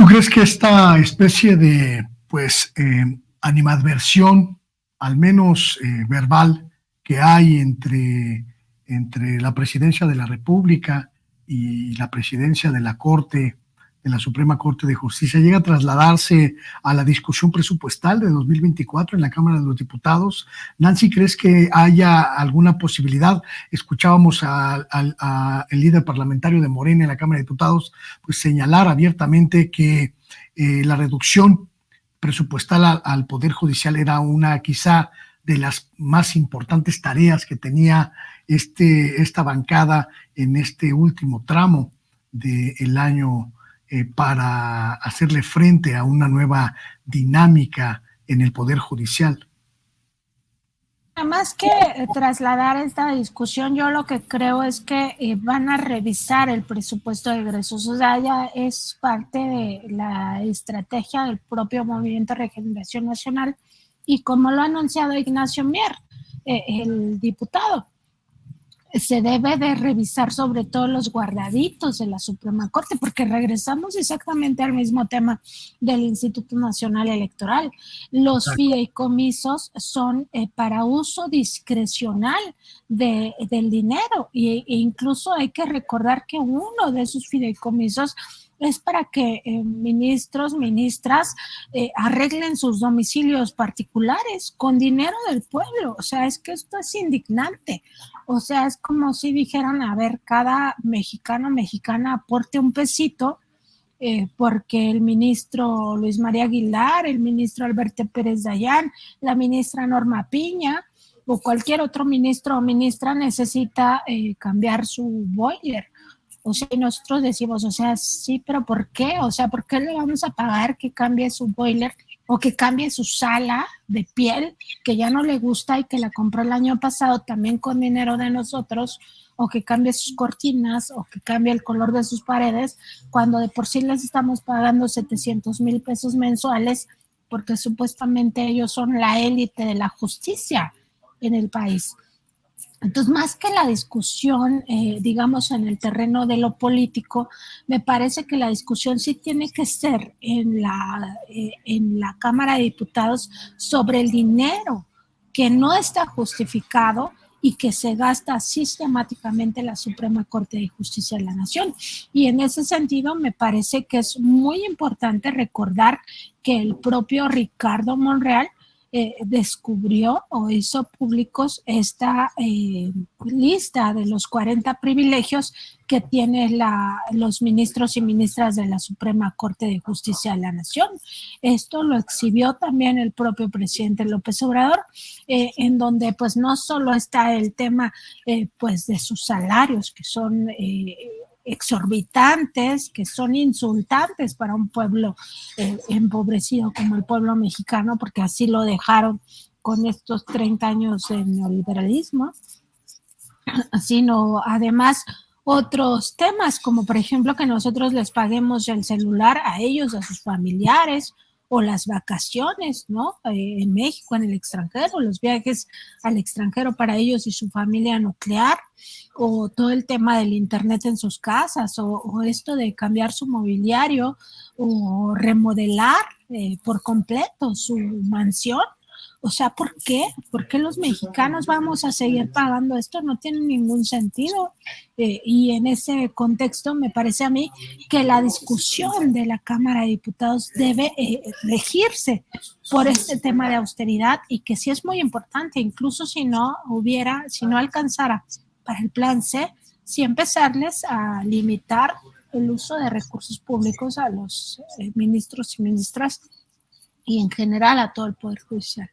¿Tú crees que esta especie de, pues, animadversión, al menos verbal, que hay entre la presidencia de la República y la presidencia de la Corte, de la Suprema Corte de Justicia, llega a trasladarse a la discusión presupuestal de 2024 en la Cámara de los Diputados? Nancy, ¿crees que haya alguna posibilidad? Escuchábamos al líder parlamentario de Morena en la Cámara de Diputados pues señalar abiertamente que la reducción presupuestal al Poder Judicial era una quizá de las más importantes tareas que tenía esta bancada en este último tramo del año para hacerle frente a una nueva dinámica en el Poder Judicial. Más que trasladar esta discusión, yo lo que creo es que van a revisar el presupuesto de egresos. O sea, ya es parte de la estrategia del propio Movimiento de Regeneración Nacional y como lo ha anunciado Ignacio Mier, el diputado, se debe de revisar sobre todo los guardaditos de la Suprema Corte, porque regresamos exactamente al mismo tema del Instituto Nacional Electoral. Los fideicomisos son para uso discrecional del dinero e incluso hay que recordar que uno de esos fideicomisos es para que ministros, ministras arreglen sus domicilios particulares con dinero del pueblo. O sea, es que esto es indignante. O sea, es como si dijeran, a ver, cada mexicano, mexicana aporte un pesito porque el ministro Luis María Aguilar, el ministro Alberto Pérez Dayán, la ministra Norma Piña o cualquier otro ministro o ministra necesita cambiar su boiler. O sea, y nosotros decimos, o sea, sí, pero ¿por qué? O sea, ¿por qué le vamos a pagar que cambie su boiler o que cambie su sala de piel que ya no le gusta y que la compró el año pasado también con dinero de nosotros, o que cambie sus cortinas o que cambie el color de sus paredes cuando de por sí les estamos pagando 700,000 pesos mensuales porque supuestamente ellos son la élite de la justicia en el país? Entonces, más que la discusión, digamos, en el terreno de lo político, me parece que la discusión sí tiene que ser en la Cámara de Diputados sobre el dinero que no está justificado y que se gasta sistemáticamente en la Suprema Corte de Justicia de la Nación. Y en ese sentido, me parece que es muy importante recordar que el propio Ricardo Monreal descubrió o hizo públicos esta lista de los 40 privilegios que tienen los ministros y ministras de la Suprema Corte de Justicia de la Nación. Esto lo exhibió también el propio presidente López Obrador, en donde pues no solo está el tema pues de sus salarios, que son exorbitantes, que son insultantes para un pueblo empobrecido como el pueblo mexicano, porque así lo dejaron con estos 30 años de neoliberalismo, sino además otros temas, como por ejemplo que nosotros les paguemos el celular a ellos, a sus familiares, o las vacaciones, ¿no? En México, en el extranjero, los viajes al extranjero para ellos y su familia nuclear, o todo el tema del internet en sus casas, o esto de cambiar su mobiliario, o remodelar por completo su mansión. O sea, ¿por qué? ¿Por qué los mexicanos vamos a seguir pagando esto? No tiene ningún sentido. Y en ese contexto me parece a mí que la discusión de la Cámara de Diputados debe regirse por este tema de austeridad y que sí es muy importante, incluso si no alcanzara para el plan C, sí empezarles a limitar el uso de recursos públicos a los ministros y ministras y en general a todo el Poder Judicial.